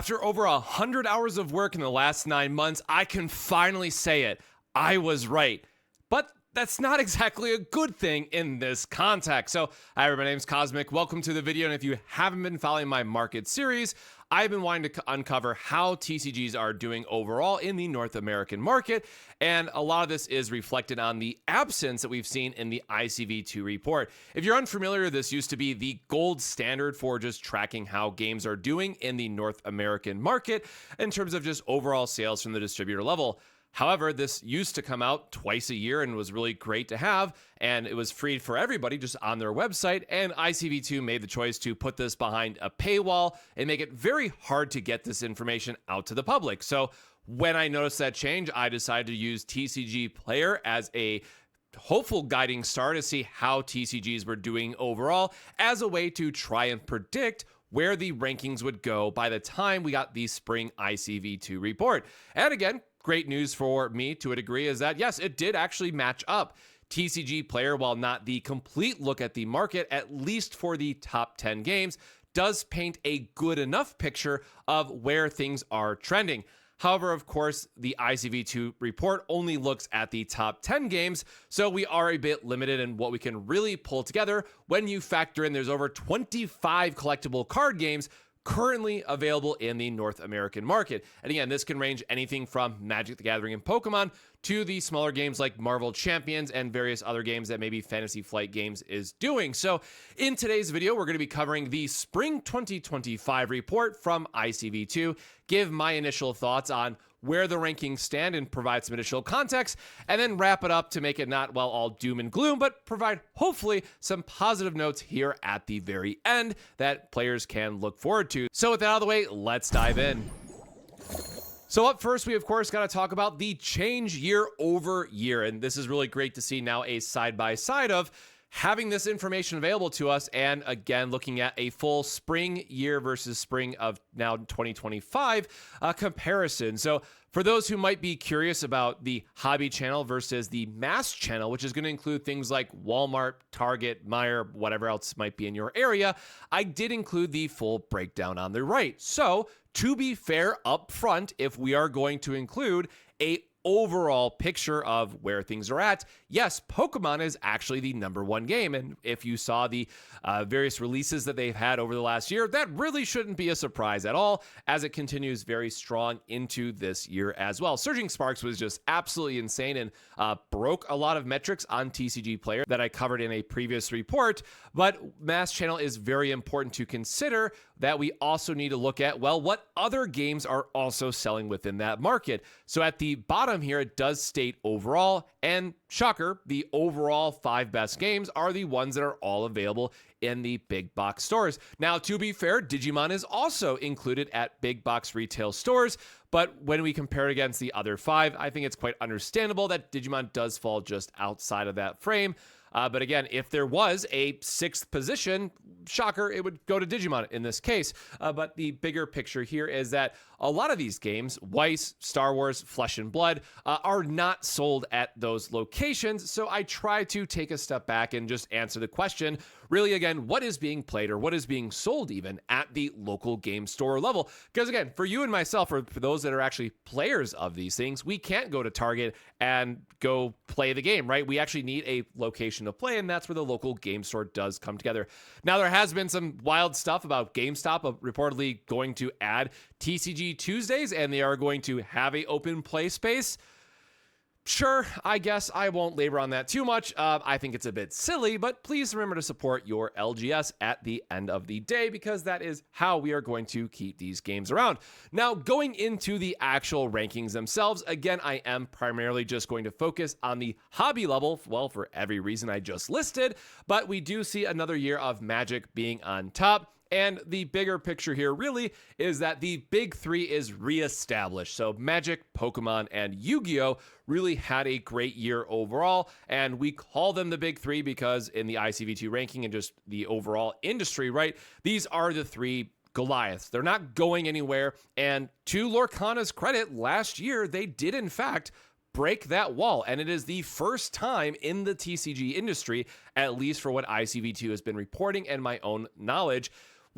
After over 100 hours of work in the last 9 months, I can finally say it. I was right. But that's not exactly a good thing in this context. So, hi, everybody, my name's Cosmic. Welcome to the video. And if you haven't been following my market series, I've been wanting to uncover how TCGs are doing overall in the North American market. And a lot of this is reflected on the absence that we've seen in the ICV2 report. If you're unfamiliar, this used to be the gold standard for just tracking how games are doing in the North American market in terms of just overall sales from the distributor level. However, this used to come out twice a year and was really great to have, and it was free for everybody just on their website, and ICV2 made the choice to put this behind a paywall and make it very hard to get this information out to the public. So when I noticed that change, I decided to use TCG Player as a hopeful guiding star to see how TCGs were doing overall as a way to try and predict where the rankings would go by the time we got the spring ICV2 report. And again, great news for me to a degree is that, yes, it did actually match up. TCG Player, while not the complete look at the market, at least for the top 10 games, does paint a good enough picture of where things are trending. However, of course, the ICV2 report only looks at the top 10 games, so we are a bit limited in what we can really pull together when you factor in there's over 25 collectible card games currently available in the North American market. And again, this can range anything from Magic the Gathering and Pokemon to the smaller games like Marvel Champions and various other games that maybe Fantasy Flight Games is doing. So in today's video, we're going to be covering the Spring 2025 report from ICV2, give my initial thoughts on where the rankings stand and provide some additional context, and then wrap it up to make it not, well, all doom and gloom, but provide hopefully some positive notes here at the very end that players can look forward to. So with that out of the way, let's dive in. So up first, we of course got to talk about the change year over year, and this is really great to see now a side-by-side of having this information available to us, and again, looking at a full spring year versus spring of now 2025 comparison. So for those who might be curious about the hobby channel versus the mass channel, which is going to include things like Walmart, Target, Meijer, whatever else might be in your area, I did include the full breakdown on the right. So to be fair up front, if we are going to include a overall picture of where things are at, yes, Pokemon is actually the #1 game. And if you saw the various releases that they've had over the last year, that really shouldn't be a surprise at all, as it continues very strong into this year as well. Surging Sparks was just absolutely insane and broke a lot of metrics on TCG Player that I covered in a previous report. But Mass Channel is very important to consider that we also need to look at, well, what other games are also selling within that market. So at the bottom here, it does state overall, and shocker, the overall 5 best games are the ones that are all available in the big box stores. Now, to be fair, Digimon is also included at big box retail stores, but when we compare it against the other 5, I think it's quite understandable that Digimon does fall just outside of that frame. But again, if there was a 6th position, shocker, it would go to Digimon in this case. But the bigger picture here is that a lot of these games, Weiss, Star Wars, Flesh and Blood, are not sold at those locations. So I try to take a step back and just answer the question, really, again, what is being played or what is being sold even at the local game store level? Because again, for you and myself, or for those that are actually players of these things, we can't go to Target and go play the game, right? We actually need a location to play, and that's where the local game store does come together. Now, there has been some wild stuff about GameStop reportedly going to add TCG Tuesdays, and they are going to have a open play space. Sure, I guess I won't labor on that too much. I think it's a bit silly, but please remember to support your LGS at the end of the day, because that is how we are going to keep these games around. Now, going into the actual rankings themselves, again, I am primarily just going to focus on the hobby level, well, for every reason I just listed, but we do see another year of Magic being on top. And the bigger picture here really is that the big 3 is reestablished. So Magic, Pokemon, and Yu-Gi-Oh! Really had a great year overall. And we call them the big 3 because in the ICV2 ranking and just the overall industry, right, these are the 3 Goliaths. They're not going anywhere. And to Lorcana's credit, last year they did in fact break that wall, and it is the first time in the TCG industry, at least for what ICV2 has been reporting and my own knowledge,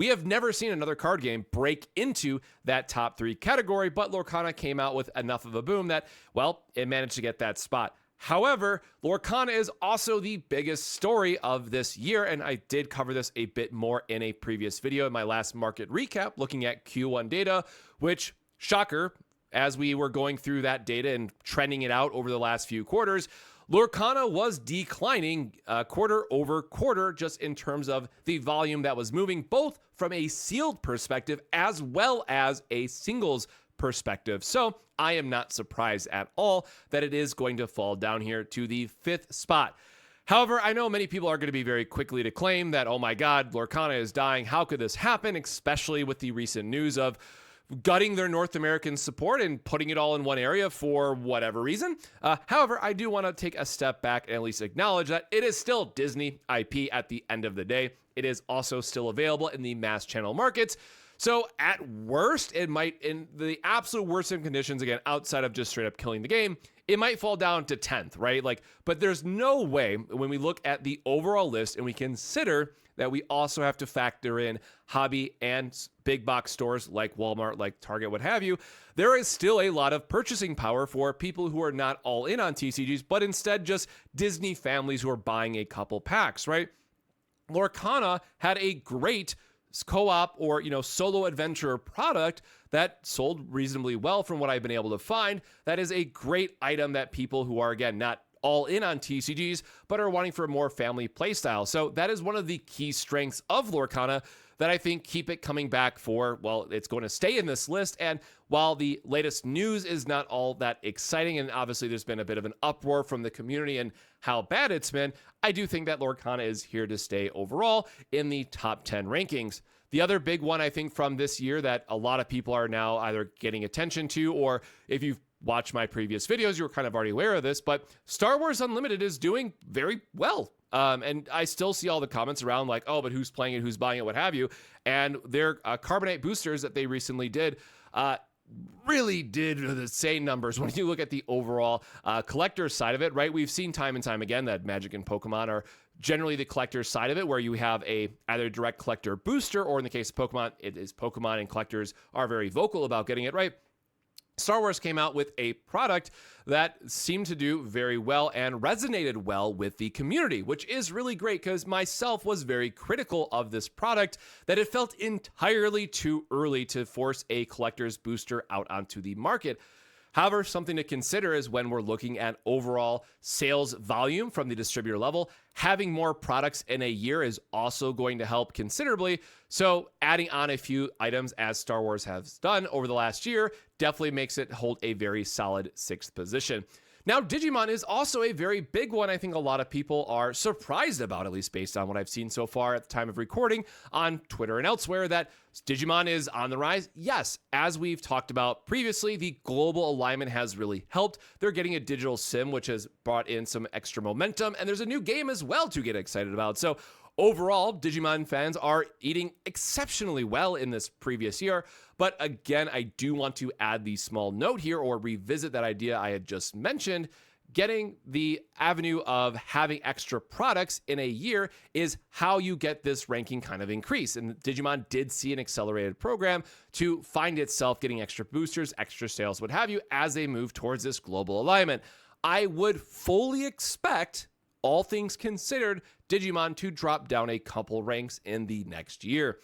We have never seen another card game break into that top 3 category, but Lorcana came out with enough of a boom that, well, it managed to get that spot. However, Lorcana is also the biggest story of this year, and I did cover this a bit more in a previous video in my last market recap, looking at Q1 data, which, shocker, as we were going through that data and trending it out over the last few quarters, Lorcana was declining quarter over quarter just in terms of the volume that was moving, both from a sealed perspective as well as a singles perspective. So I am not surprised at all that it is going to fall down here to the 5th spot. However, I know many people are going to be very quickly to claim that, oh my God, Lorcana is dying. How could this happen? Especially with the recent news of gutting their North American support and putting it all in one area for whatever reason. However, I do want to take a step back and at least acknowledge that it is still Disney IP at the end of the day. It is also still available in the mass channel markets. So at worst, it might, in the absolute worst of conditions, again, outside of just straight up killing the game, it might fall down to 10th, right? But there's no way when we look at the overall list and we consider that we also have to factor in hobby and big box stores like Walmart, like Target, what have you, there is still a lot of purchasing power for people who are not all in on TCGs, but instead just Disney families who are buying a couple packs, right? Lorcana had a great co-op or solo adventure product that sold reasonably well from what I've been able to find. That is a great item that people who are, again, not all in on TCGs but are wanting for a more family playstyle. So that is one of the key strengths of Lorcana that I think keep it coming back for, well, it's going to stay in this list. And while the latest news is not all that exciting, and obviously there's been a bit of an uproar from the community and how bad it's been, I do think that Lorcana is here to stay overall in the top 10 rankings. The other big one, I think, from this year that a lot of people are now either getting attention to, or if you've watched my previous videos, you were kind of already aware of this, but Star Wars Unlimited is doing very well. And I still see all the comments around like, oh, but who's playing it, who's buying it, what have you. And their carbonate boosters that they recently did really did the same numbers when you look at the overall collector side of it, right? We've seen time and time again that Magic and Pokemon are generally the collector side of it, where you have a either direct collector booster, or in the case of Pokemon, it is Pokemon and collectors are very vocal about getting it right. Star Wars came out with a product that seemed to do very well and resonated well with the community, which is really great because myself was very critical of this product, that it felt entirely too early to force a collector's booster out onto the market. However, something to consider is when we're looking at overall sales volume from the distributor level, having more products in a year is also going to help considerably. So adding on a few items, as Star Wars has done over the last year, definitely makes it hold a very solid 6th position. Now, Digimon is also a very big one. I think a lot of people are surprised about, at least based on what I've seen so far at the time of recording on Twitter and elsewhere, that Digimon is on the rise. Yes, as we've talked about previously, the global alignment has really helped. They're getting a digital sim, which has brought in some extra momentum, and there's a new game as well to get excited about. So overall, Digimon fans are eating exceptionally well in this previous year. But again, I do want to add the small note here, or revisit that idea I had just mentioned. Getting the avenue of having extra products in a year is how you get this ranking kind of increase. And Digimon did see an accelerated program to find itself getting extra boosters, extra sales, what have you, as they move towards this global alignment. I would fully expect, all things considered, Digimon to drop down a couple ranks in the next year.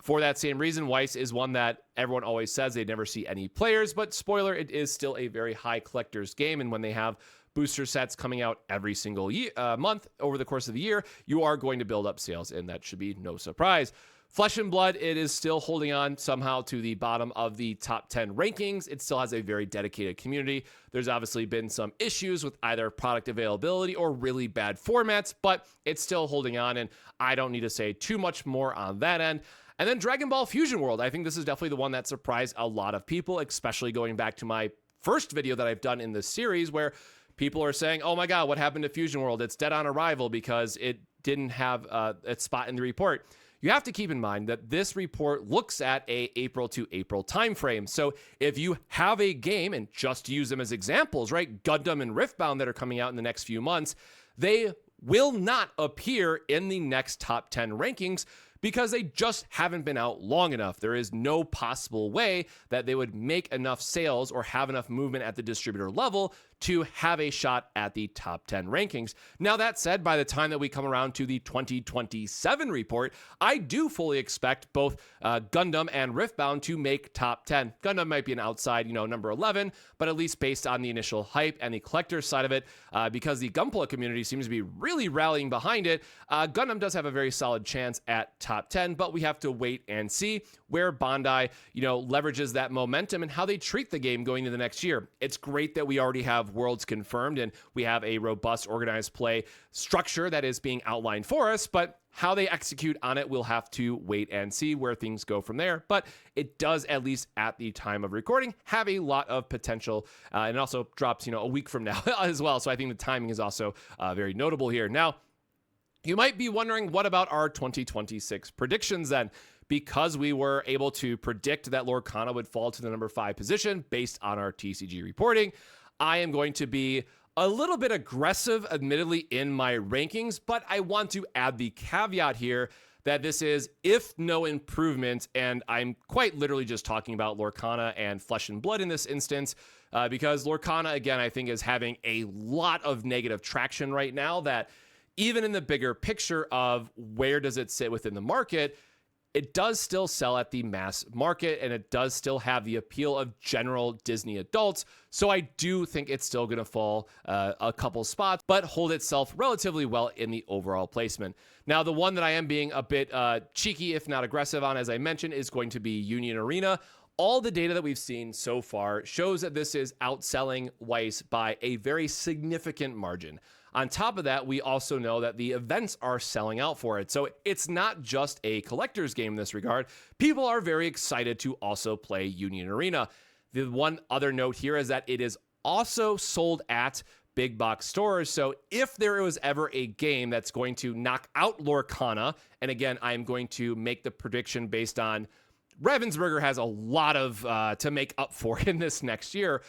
For that same reason, Weiss is one that everyone always says they never see any players, but spoiler, it is still a very high collector's game, and when they have booster sets coming out every single month over the course of the year, you are going to build up sales, and that should be no surprise. Flesh and Blood, it is still holding on somehow to the bottom of the top 10 rankings. It still has a very dedicated community. There's obviously been some issues with either product availability or really bad formats, but it's still holding on, and I don't need to say too much more on that end. And then Dragon Ball Fusion World, I think this is definitely the one that surprised a lot of people, especially going back to my first video that I've done in this series, where people are saying, oh my God, what happened to Fusion World? It's dead on arrival because it didn't have its spot in the report. You have to keep in mind that this report looks at a April to April timeframe. So if you have a game, and just to use them as examples, right, Gundam and Riftbound that are coming out in the next few months, they will not appear in the next top 10 rankings because they just haven't been out long enough. There is no possible way that they would make enough sales or have enough movement at the distributor level to have a shot at the top 10 rankings. Now, that said, by the time that we come around to the 2027 report, I do fully expect both Gundam and Riftbound to make top 10. Gundam might be an outside, number 11, but at least based on the initial hype and the collector side of it, because the Gunpla community seems to be really rallying behind it, Gundam does have a very solid chance at top 10, but we have to wait and see where Bandai, leverages that momentum and how they treat the game going into the next year. It's great that we already have worlds confirmed and we have a robust organized play structure that is being outlined for us, but how they execute on it, we'll have to wait and see where things go from there. But it does, at least at the time of recording, have a lot of potential, and it also drops, a week from now as well. So I think the timing is also very notable here. Now, you might be wondering, what about our 2026 predictions then? Because we were able to predict that Lorcana would fall to the number 5 position based on our TCG reporting, I am going to be a little bit aggressive, admittedly, in my rankings, but I want to add the caveat here that this is if no improvement, and I'm quite literally just talking about Lorcana and Flesh and Blood in this instance, because Lorcana, again, I think is having a lot of negative traction right now that even in the bigger picture of where does it sit within the market, it does still sell at the mass market, and it does still have the appeal of general Disney adults. So I do think it's still going to fall a couple spots, but hold itself relatively well in the overall placement. Now, the one that I am being a bit cheeky, if not aggressive on, as I mentioned, is going to be Union Arena. All the data that we've seen so far shows that this is outselling Weiss by a very significant margin. On top of that, we also know that the events are selling out for it. So it's not just a collector's game in this regard. People are very excited to also play Union Arena. The one other note here is that it is also sold at big box stores. So if there was ever a game that's going to knock out Lorcana, and again, I'm going to make the prediction based on Ravensburger has a lot of to make up for in this next year.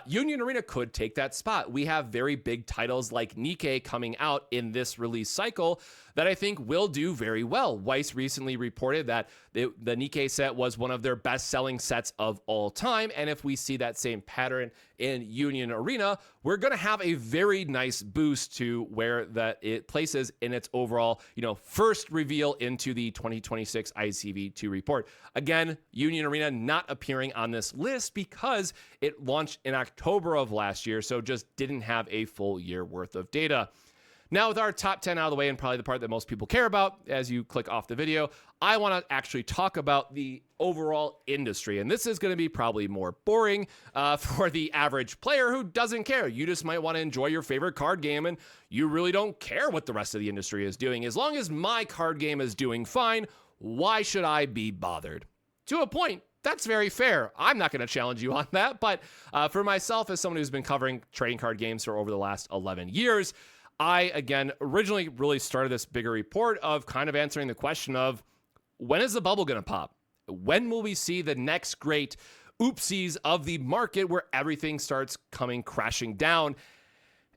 Union Arena could take that spot. We have very big titles like Nikkei coming out in this release cycle that I think will do very well. Weiss recently reported that the Nikkei set was one of their best-selling sets of all time, and if we see that same pattern in Union Arena, we're going to have a very nice boost to where that it places in its overall, first reveal into the 2026 ICV2 report. Again, Union Arena not appearing on this list because it launched in October of last year, so just didn't have a full year worth of data. Now, with our top 10 out of the way, and probably the part that most people care about as you click off the video, I want to actually talk about the overall industry. And this is going to be probably more boring for the average player who doesn't care. You just might want to enjoy your favorite card game, and you really don't care what the rest of the industry is doing. As long as my card game is doing fine, why should I be bothered? To a point. That's very fair. I'm not going to challenge you on that. But for myself, as someone who's been covering trading card games for over the last 11 years, I, again, originally really started this bigger report of kind of answering the question of, when is the bubble going to pop? When will we see the next great oopsies of the market where everything starts coming crashing down?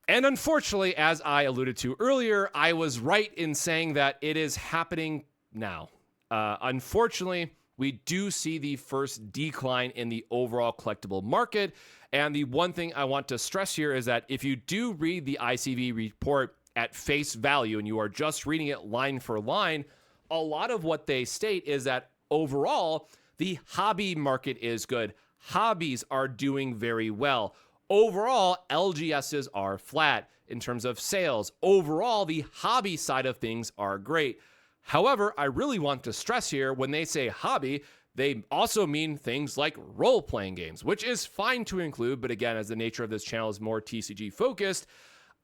And unfortunately, as I alluded to earlier, I was right in saying that it is happening now. Unfortunately, we do see the first decline in the overall collectible market. And the one thing I want to stress here is that if you do read the ICV report at face value and you are just reading it line for line, a lot of what they state is that overall, the hobby market is good. Hobbies are doing very well. Overall, LGSs are flat in terms of sales. Overall, the hobby side of things are great. However, I really want to stress here, when they say hobby, they also mean things like role-playing games, which is fine to include, but again, as the nature of this channel is more TCG focused,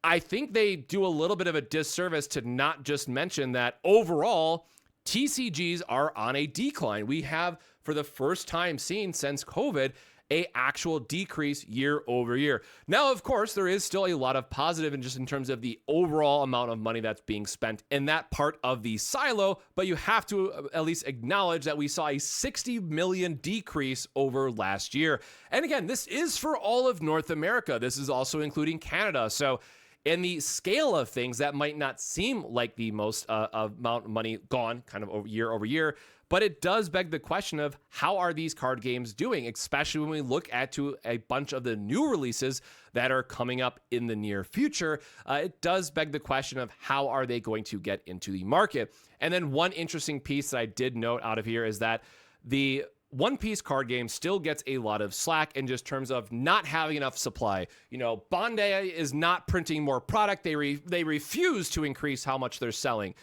I think they do a little bit of a disservice to not just mention that overall, TCGs are on a decline. We have, for the first time seen since COVID, a actual decrease year over year. Now, of course, there is still a lot of positive in just in terms of the overall amount of money that's being spent in that part of the silo, but you have to at least acknowledge that we saw a 60 million decrease over last year. And again, this is for all of North America. This is also including Canada. So in the scale of things, that might not seem like the most amount of money gone kind of year over year, but it does beg the question of how are these card games doing, especially when we look at to a bunch of the new releases that are coming up in the near future. It does beg the question of how are they going to get into the market. And then one interesting piece that I did note out of here is that the One Piece card game still gets a lot of slack in just terms of not having enough supply. Bandai is not printing more product. They refuse to increase how much they're selling.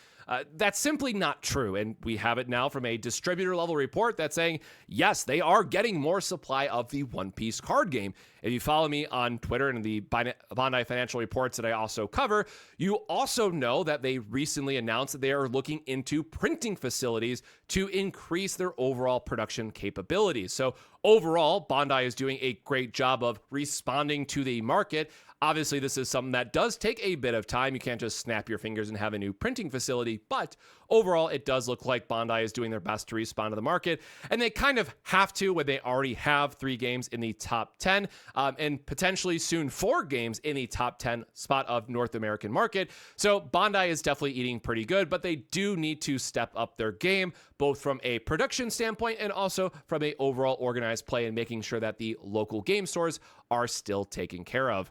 That's simply not true. And we have it now from a distributor level report that's saying, yes, they are getting more supply of the One Piece card game. If you follow me on Twitter and the Bandai financial reports that I also cover, you also know that they recently announced that they are looking into printing facilities to increase their overall production capabilities. So overall, Bandai is doing a great job of responding to the market. Obviously, this is something that does take a bit of time. You can't just snap your fingers and have a new printing facility, but overall, it does look like Bandai is doing their best to respond to the market, and they kind of have to when they already have 3 games in the top 10, and potentially soon 4 games in the top 10 spot of North American market. So Bandai is definitely eating pretty good, but they do need to step up their game, both from a production standpoint and also from a overall organized play and making sure that the local game stores are still taken care of.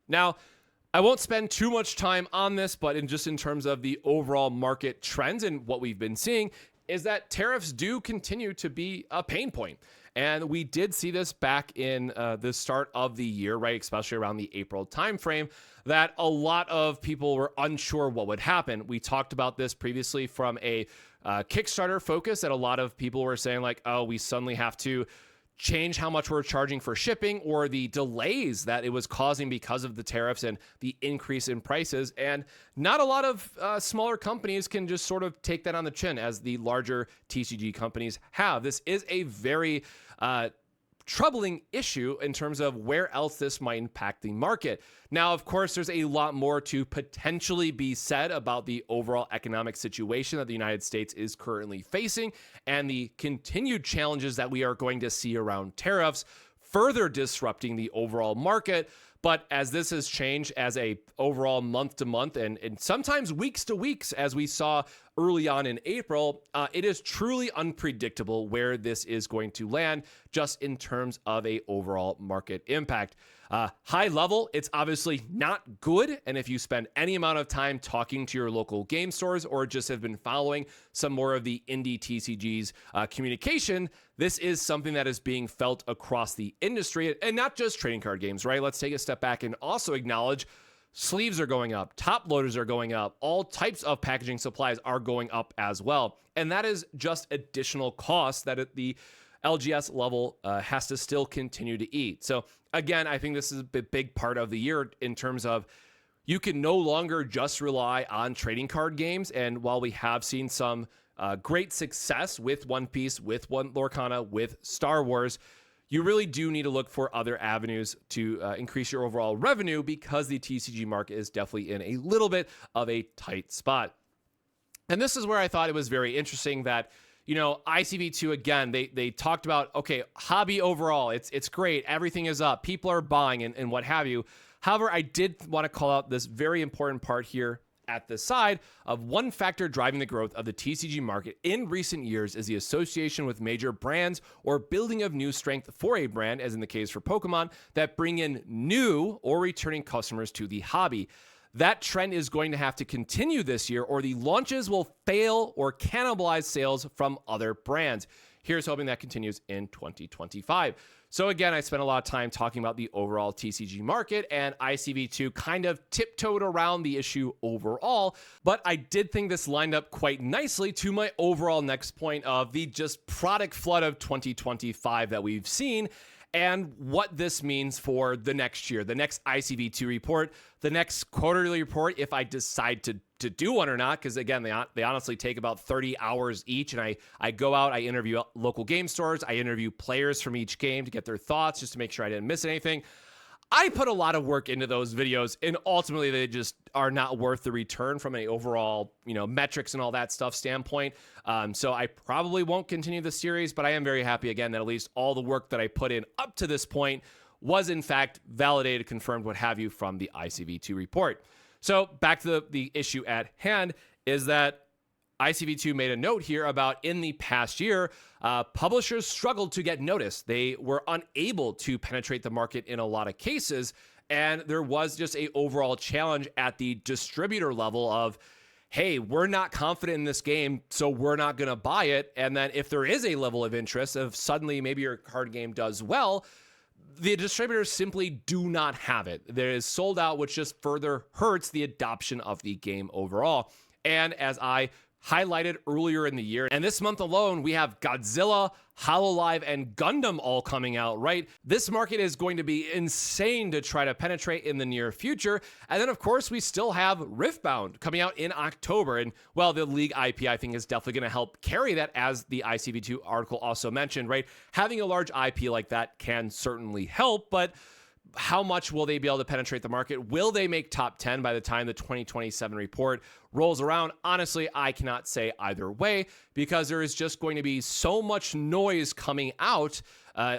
Now, I won't spend too much time on this, but in terms of the overall market trends and what we've been seeing is that tariffs do continue to be a pain point. And we did see this back in the start of the year, right? Especially around the April timeframe, that a lot of people were unsure what would happen. We talked about this previously from a Kickstarter focus, that a lot of people were saying like, oh, we suddenly have to change how much we're charging for shipping, or the delays that it was causing because of the tariffs and the increase in prices. And not a lot of smaller companies can just sort of take that on the chin as the larger TCG companies have. This is a very troubling issue in terms of where else this might impact the market. Now, of course, there's a lot more to potentially be said about the overall economic situation that the United States is currently facing and the continued challenges that we are going to see around tariffs, further disrupting the overall market. But as this has changed as a overall month to month and sometimes weeks to weeks, as we saw early on in April, it is truly unpredictable where this is going to land just in terms of a overall market impact. High level, it's obviously not good. And if you spend any amount of time talking to your local game stores or just have been following some more of the indie TCGs communication, this is something that is being felt across the industry, and not just trading card games, right? Let's take a step back and also acknowledge sleeves are going up, top loaders are going up, all types of packaging supplies are going up as well. And that is just additional costs that at the LGS level has to still continue to eat. So again, I think this is a big part of the year in terms of you can no longer just rely on trading card games. And while we have seen some great success with One Piece, with Lorcana, with Star Wars, you really do need to look for other avenues to increase your overall revenue, because the TCG market is definitely in a little bit of a tight spot. And this is where I thought it was very interesting that, ICV2, again, they talked about, okay, hobby overall, it's great. Everything is up. People are buying and what have you. However, I did want to call out this very important part here at the side of one factor driving the growth of the TCG market in recent years is the association with major brands or building of new strength for a brand, as in the case for Pokemon, that bring in new or returning customers to the hobby. That trend is going to have to continue this year, or the launches will fail or cannibalize sales from other brands. Here's hoping that continues in 2025. So again, I spent a lot of time talking about the overall TCG market, and ICV2 kind of tiptoed around the issue overall, but I did think this lined up quite nicely to my overall next point of the just product flood of 2025 that we've seen, and what this means for the next year, the next ICV2 report, the next quarterly report, if I decide to do one or not, because again, they honestly take about 30 hours each, and I go out, I interview local game stores, I interview players from each game to get their thoughts, just to make sure I didn't miss anything. I put a lot of work into those videos, and ultimately they just are not worth the return from an overall, metrics and all that stuff standpoint. So I probably won't continue the series, but I am very happy again that at least all the work that I put in up to this point was in fact validated, confirmed, what have you, from the ICV2 report. So back to the issue at hand is that ICV2 made a note here about in the past year, publishers struggled to get noticed. They were unable to penetrate the market in a lot of cases. And there was just a overall challenge at the distributor level of, hey, we're not confident in this game, so we're not going to buy it. And then if there is a level of interest, if suddenly maybe your card game does well, the distributors simply do not have it. There is sold out, which just further hurts the adoption of the game overall. And as I highlighted earlier in the year, and this month alone, we have Godzilla, Hololive, and Gundam all coming out, right? This market is going to be insane to try to penetrate in the near future. And then, of course, we still have Riftbound coming out in October. And, well, the League IP, I think, is definitely going to help carry that, as the ICV2 article also mentioned, right? Having a large IP like that can certainly help, but how much will they be able to penetrate the market? Will they make top 10 by the time the 2027 report rolls around? Honestly, I cannot say either way, because there is just going to be so much noise coming out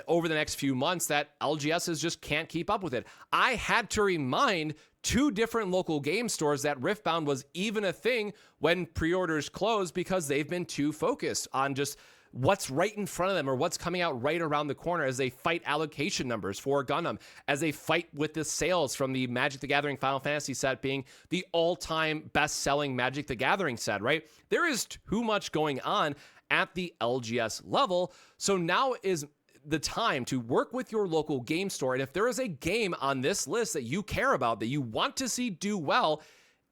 over the next few months that LGSs just can't keep up with it. I had to remind 2 different local game stores that Riftbound was even a thing when pre-orders closed, because they've been too focused on just what's right in front of them or what's coming out right around the corner as they fight allocation numbers for Gundam, as they fight with the sales from the Magic the Gathering Final Fantasy set being the all-time best-selling Magic the Gathering set, right? There is too much going on at the LGS level. So now is the time to work with your local game store. And if there is a game on this list that you care about, that you want to see do well,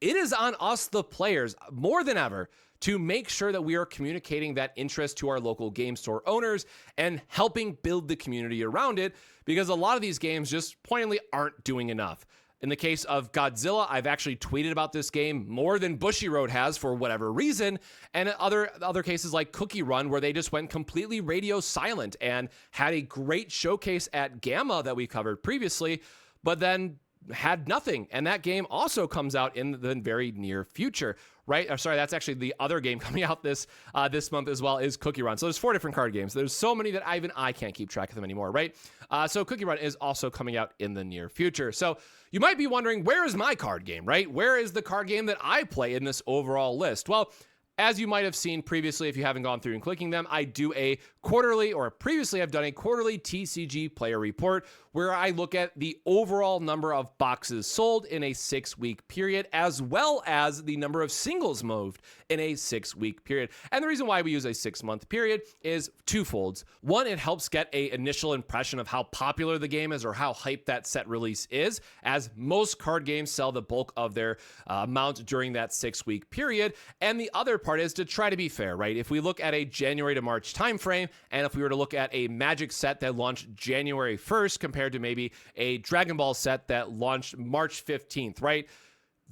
it is on us, the players, more than ever, to make sure that we are communicating that interest to our local game store owners and helping build the community around it, because a lot of these games just pointedly aren't doing enough. In the case of Godzilla, I've actually tweeted about this game more than Bushiroad has for whatever reason, and other cases like Cookie Run, where they just went completely radio silent and had a great showcase at Gamma that we covered previously, but then had nothing. And that game also comes out in the very near future, right? Sorry, that's actually the other game coming out this month as well, is Cookie Run. So there's 4 different card games. There's so many that even I can't keep track of them anymore, right? So Cookie Run is also coming out in the near future. So you might be wondering, where is my card game, right? Where is the card game that I play in this overall list? Well, as you might have seen previously, if you haven't gone through and clicking them, I do a quarterly, or previously I've done a quarterly TCG Player report, where I look at the overall number of boxes sold in a 6-week period, as well as the number of singles moved in a 6-week period. And the reason why we use a 6-month period is twofolds. One, it helps get an initial impression of how popular the game is or how hyped that set release is, as most card games sell the bulk of their amount during that 6-week period. And the other part is to try to be fair, right? If we look at a January to March timeframe, and if we were to look at a Magic set that launched January 1st compared to maybe a Dragon Ball set that launched March 15th, right?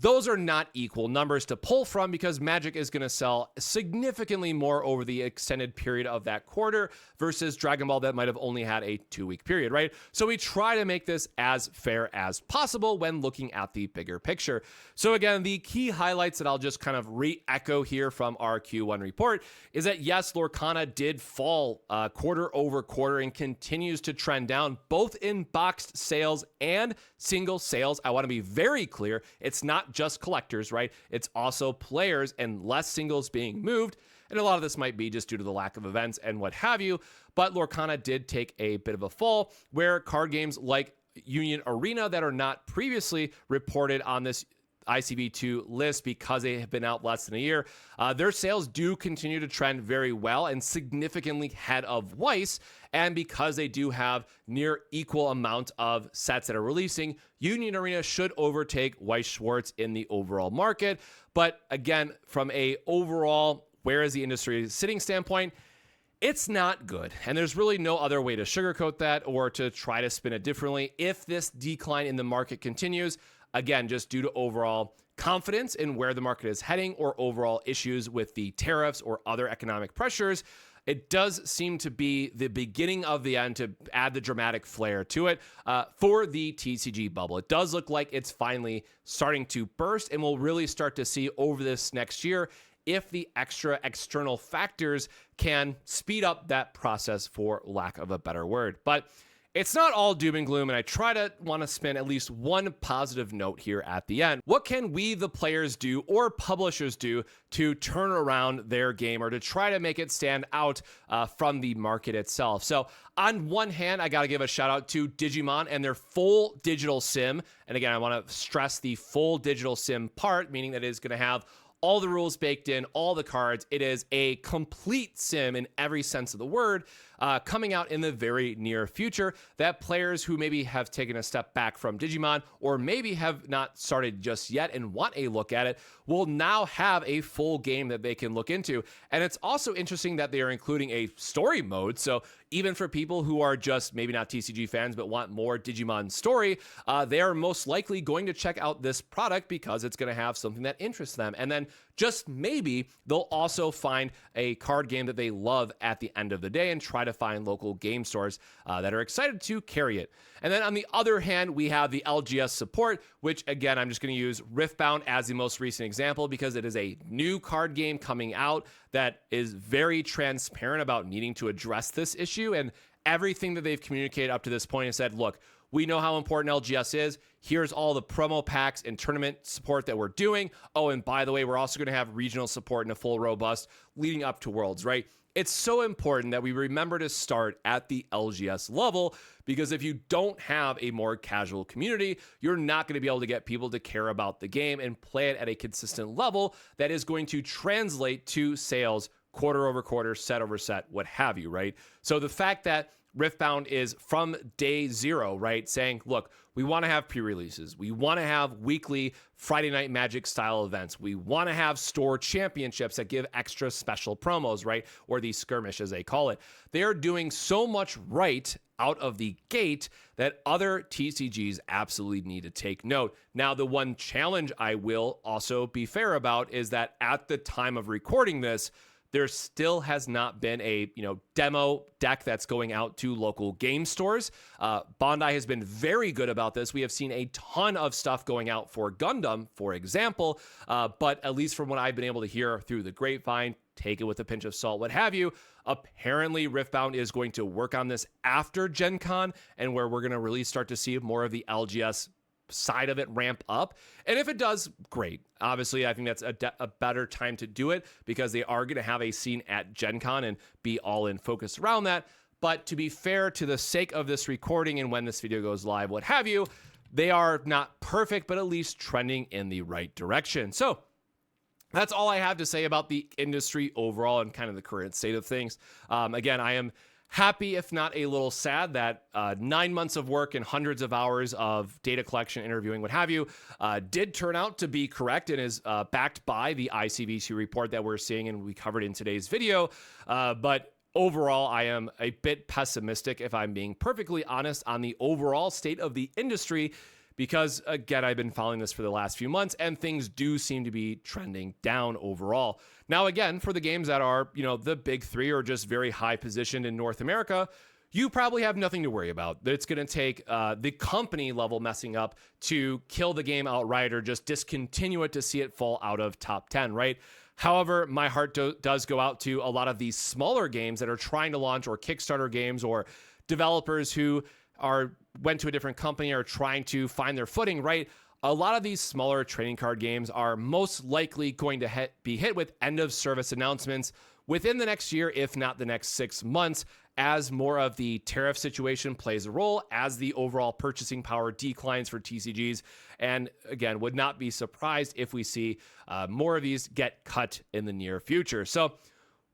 Those are not equal numbers to pull from, because Magic is going to sell significantly more over the extended period of that quarter versus Dragon Ball that might have only had a 2-week period, right? So we try to make this as fair as possible when looking at the bigger picture. So again, the key highlights that I'll just kind of re-echo here from our Q1 report is that yes, Lorcana did fall quarter over quarter and continues to trend down, both in boxed sales and single sales. I want to be very clear. It's not just collectors, right? It's also players and less singles being moved. And a lot of this might be just due to the lack of events and what have you. But Lorcana did take a bit of a fall, where card games like Union Arena that are not previously reported on this ICV2 list because they have been out less than a year, their sales do continue to trend very well and significantly ahead of Weiss. And because they do have near equal amount of sets that are releasing, Union Arena should overtake Weiss Schwarz in the overall market. But again, from a overall where is the industry sitting standpoint, it's not good. And there's really no other way to sugarcoat that or to try to spin it differently. If this decline in the market continues, again, just due to overall confidence in where the market is heading or overall issues with the tariffs or other economic pressures, it does seem to be the beginning of the end, to add the dramatic flair to it for the TCG bubble. It does look like it's finally starting to burst, and we'll really start to see over this next year if the extra external factors can speed up that process, for lack of a better word. But it's not all doom and gloom, and I try to want to spin at least one positive note here at the end. What can we, the players, do or publishers do to turn around their game or to try to make it stand out from the market itself? So on one hand, I got to give a shout out to Digimon and their full digital sim. And again, I want to stress the full digital sim part, meaning that it is going to have all the rules baked in, all the cards. It is a complete sim in every sense of the word, coming out in the very near future, that players who maybe have taken a step back from Digimon or maybe have not started just yet and want a look at it will now have a full game that they can look into. And it's also interesting that they are including a story mode. So even for people who are just maybe not TCG fans but want more Digimon story, they are most likely going to check out this product because it's going to have something that interests them. And then just maybe they'll also find a card game that they love at the end of the day and try to find local game stores that are excited to carry it. And then on the other hand, we have the LGS support, which again, I'm just going to use Riftbound as the most recent example because it is a new card game coming out that is very transparent about needing to address this issue. And everything that they've communicated up to this point has said, look, we know how important LGS is. Here's all the promo packs and tournament support that we're doing. Oh, and by the way, we're also going to have regional support in a full robust leading up to Worlds, right? It's so important that we remember to start at the LGS level because if you don't have a more casual community, you're not going to be able to get people to care about the game and play it at a consistent level that is going to translate to sales quarter over quarter, set over set, what have you, right? So the fact that Riftbound is from day zero, right? Saying, look, we want to have pre-releases. We want to have weekly Friday Night Magic style events. We want to have store championships that give extra special promos, right? Or the skirmish, as they call it. They are doing so much right out of the gate that other TCGs absolutely need to take note. Now, the one challenge I will also be fair about is that at the time of recording this, there still has not been a demo deck that's going out to local game stores. Bandai has been very good about this. We have seen a ton of stuff going out for Gundam, for example, but at least from what I've been able to hear through the grapevine, take it with a pinch of salt, what have you, apparently Riftbound is going to work on this after Gen Con and where we're going to really start to see more of the LGS side of it ramp up. And if it does, great. Obviously, I think that's a better time to do it because they are going to have a scene at Gen Con and be all in focused around that. But to be fair, to the sake of this recording and when this video goes live, what have you, they are not perfect, but at least trending in the right direction. So that's all I have to say about the industry overall and kind of the current state of things. Again, I am happy, if not a little sad, that 9 months of work and hundreds of hours of data collection, interviewing, what have you, did turn out to be correct and is backed by the ICV2 report that we're seeing and we covered in today's video. But overall, I am a bit pessimistic, if I'm being perfectly honest, on the overall state of the industry because, again, I've been following this for the last few months and things do seem to be trending down overall. Now, again, for the games that are, the big three or just very high positioned in North America, you probably have nothing to worry about. It's going to take the company level messing up to kill the game outright or just discontinue it to see it fall out of top 10, right? However, my heart does go out to a lot of these smaller games that are trying to launch or Kickstarter games or developers who went to a different company or trying to find their footing, right? A lot of these smaller trading card games are most likely going to be hit with end of service announcements within the next year, if not the next 6 months, as more of the tariff situation plays a role, as the overall purchasing power declines for TCGs. And again, would not be surprised if we see more of these get cut in the near future. So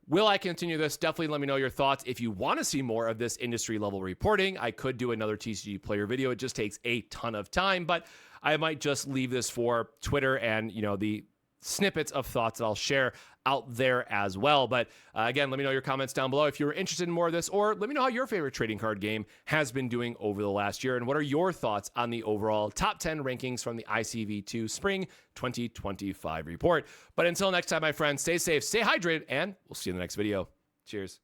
will I continue this? Definitely let me know your thoughts. If you want to see more of this industry level reporting, I could do another TCG player video. It just takes a ton of time, but I might just leave this for Twitter and, the snippets of thoughts that I'll share out there as well. But again, let me know your comments down below if you're interested in more of this, or let me know how your favorite trading card game has been doing over the last year and what are your thoughts on the overall top 10 rankings from the ICV2 Spring 2025 report. But until next time, my friends, stay safe, stay hydrated, and we'll see you in the next video. Cheers.